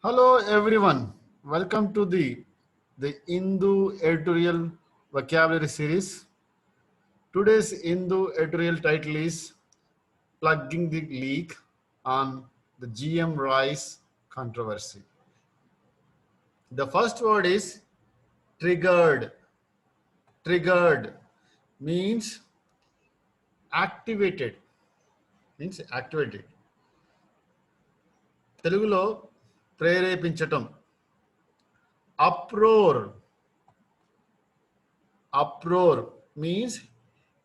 Hello everyone. Welcome to the Hindu editorial vocabulary series. Today's Hindu editorial title is Plugging the Leak on the GM Rice controversy. The first word is triggered. Triggered means activated. Means activated. తెలుగులో ప్రేరేపించటం. Uproar. Uproar means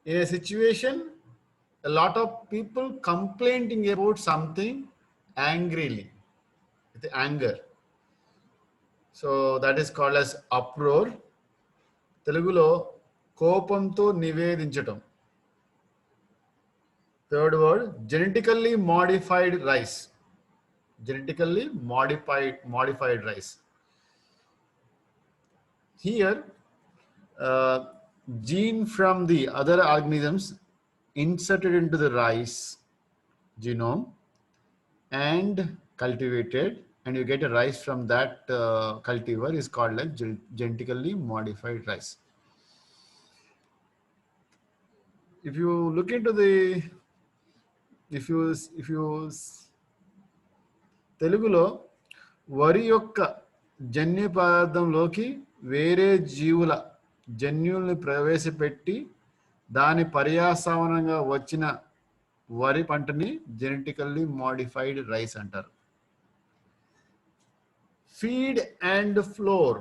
in a situation a lot of people complaining about something angrily with anger, so that is called as uproar. Telugulo కోపంతో నివేదించటం. Third word, genetically modified rice. Genetically modified rice. Here gene from the other organisms inserted into the rice genome and cultivated, and you get a rice from that cultivar is called like genetically modified rice. If you look into the if you తెలుగులో వరి యొక్క జన్యు పదార్థంలోకి వేరే జీవుల జన్యుల్ని ప్రవేశపెట్టి దాని పర్యావరణంగా వచ్చిన వరి పంటని జెనెటికల్లీ మోడిఫైడ్ రైస్ అంటారు. Feed and flour.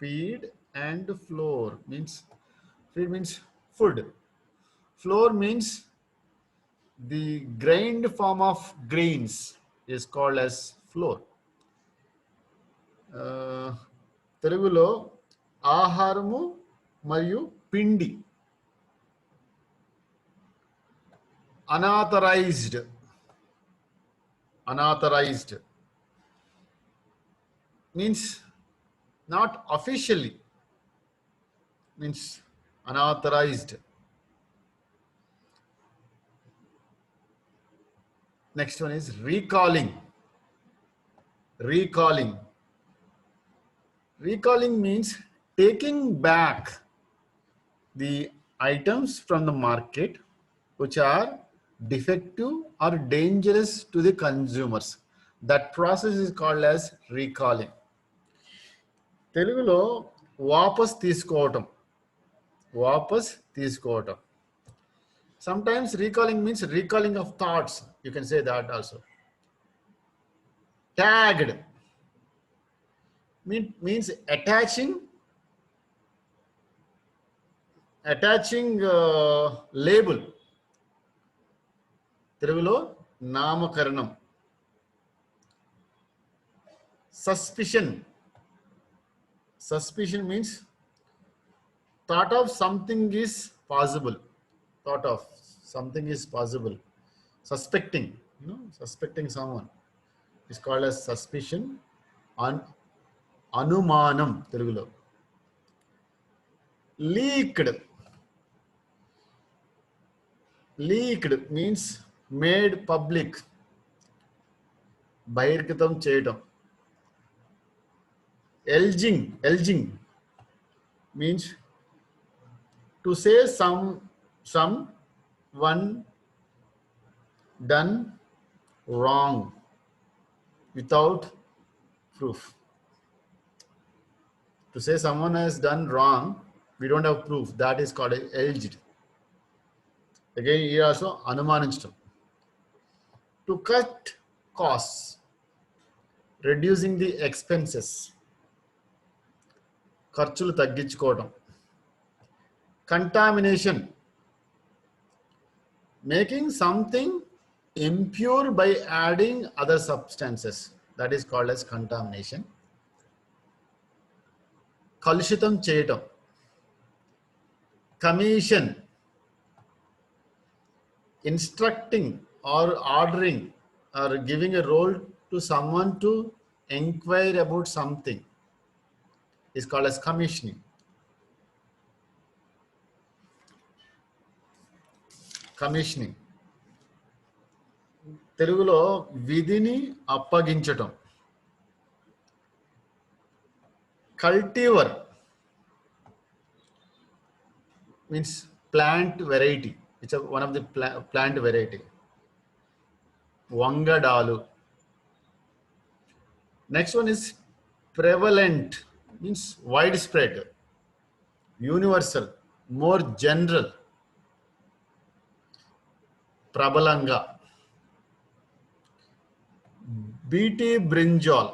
Feed and flour means, feed means food. Flour means the grained form of grains is called as flour. తెలుగులో ఆహారము మరియు పిండి. Unauthorized. Unauthorized means not officially, means unauthorized. Next one is recalling. Recalling. Recalling means taking back the items from the market which are defective or dangerous to the consumers. That process is called as recalling. తెలుగులో వాపస్ తీసుకోవటం. వాపస్ తీసుకోవటం. Sometimes recalling means recalling of thoughts. You can say that also. Tagged means attaching label. తెలుగులో నామకరణం. Suspicion. Suspicion means thought of something is possible. Thought of something is possible. Suspecting, suspecting someone is called as suspicion. Anumanam telugulo. Leaked. Leaked means made public. బహిర్గతం చేయటం. Alleging means to say someone done wrong without proof. To say someone has done wrong, we don't have proof. That is called alleged. Again, here also anumanincham. To cut costs, reducing the expenses. ఖర్చులు తగ్గించుకోవడం. Contamination, making something impure by adding other substances. That is called as contamination. కలుషితం చేయటం. Commission, instructing or ordering or giving a role to someone to inquire about something is called as commissioning. Commissioning. తెలుగులో విధిని అప్పగించటం. కల్టివర్ means plant variety. It's one of the plant variety. Vangadalu. Next one is prevalent, means widespread, universal, more general. Prabalanga. BT brinjal.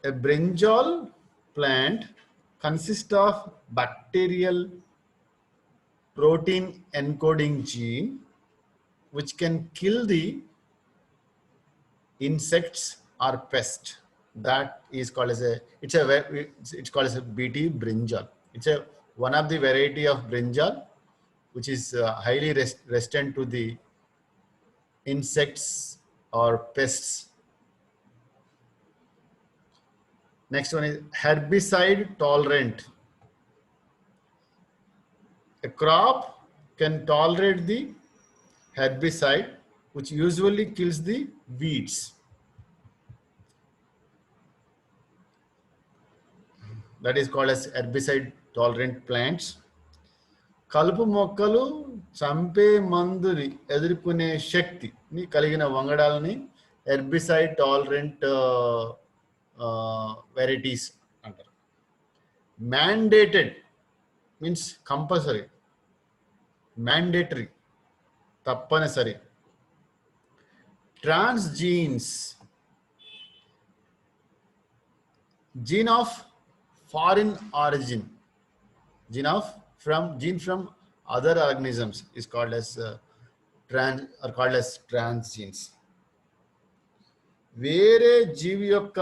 A brinjal plant consists of bacterial protein encoding gene which can kill the insects or pest. That is called as it's called as a BT brinjal. It's a one of the variety of brinjal which is highly resistant to the insects or pests. Next one is herbicide tolerant. A crop can tolerate the herbicide which usually kills the weeds. That is called as herbicide tolerant plants. కలుపు మొక్కలు చంపే మందుని ఎదుర్కొనే శక్తిని కలిగిన వంగడాలని herbicide tolerant varieties అంటారు. Mandated means compulsory, mandatory తప్పనిసరి. Transgenes gene of foreign origin, gene from other organisms is called as transgenes. వేరే జీవి యొక్క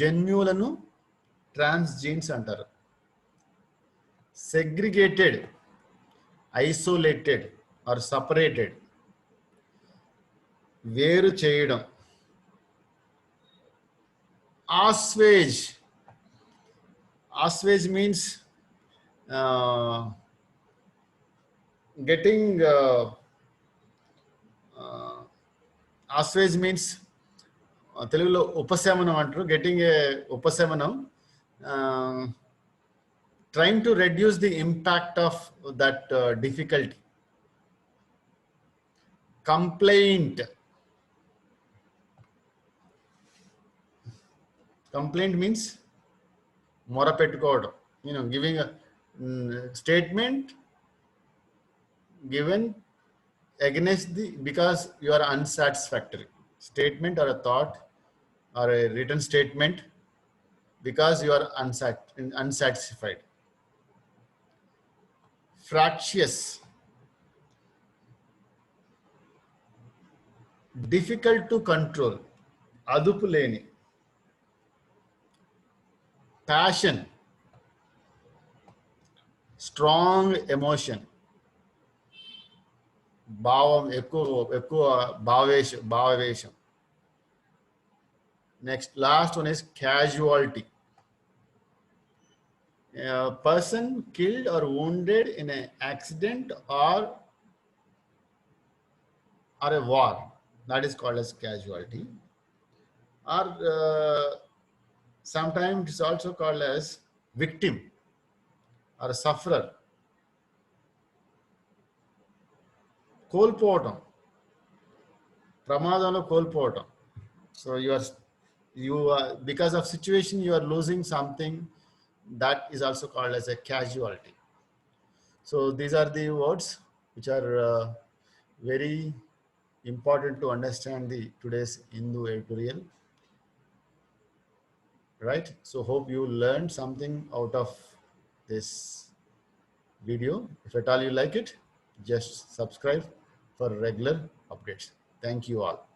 జన్యువులను ట్రాన్స్జీన్స్ అంటారు. సెగ్రిగేటెడ్, ఐసోలేటెడ్ ఆర్ సపరేటెడ్, వేరు చేయడం. ఆస్వేజ్. Assuage means getting assuage means తెలుగులో ఉపశమనం అంటారు. గెటింగ్ ఏ ఉపశమనం, trying to reduce the impact of that difficulty. Complaint. Complaint means మొర పెట్టుకోవడం, giving a statement given against the because you are unsatisfactory. Statement or a thought or a written statement because you are unsatisfied. Fractious, difficult to control, అదుపు లేని. Passion, strong emotion, భావం ఎక్కువ భావవేశం. Next, last one is casualty. A person killed or wounded in an accident or a war, that is called as casualty. Or sometimes it's also called as victim or sufferer. కోల్పోవటం, ప్రమాదంలో కోల్పోవటం. So you are because of situation you are losing something, that is also called as a casualty. So these are the words which are very important to understand the today's Hindu editorial. Right? So hope you learned something out of this video. If at all you like it, just subscribe for regular updates. Thank you all.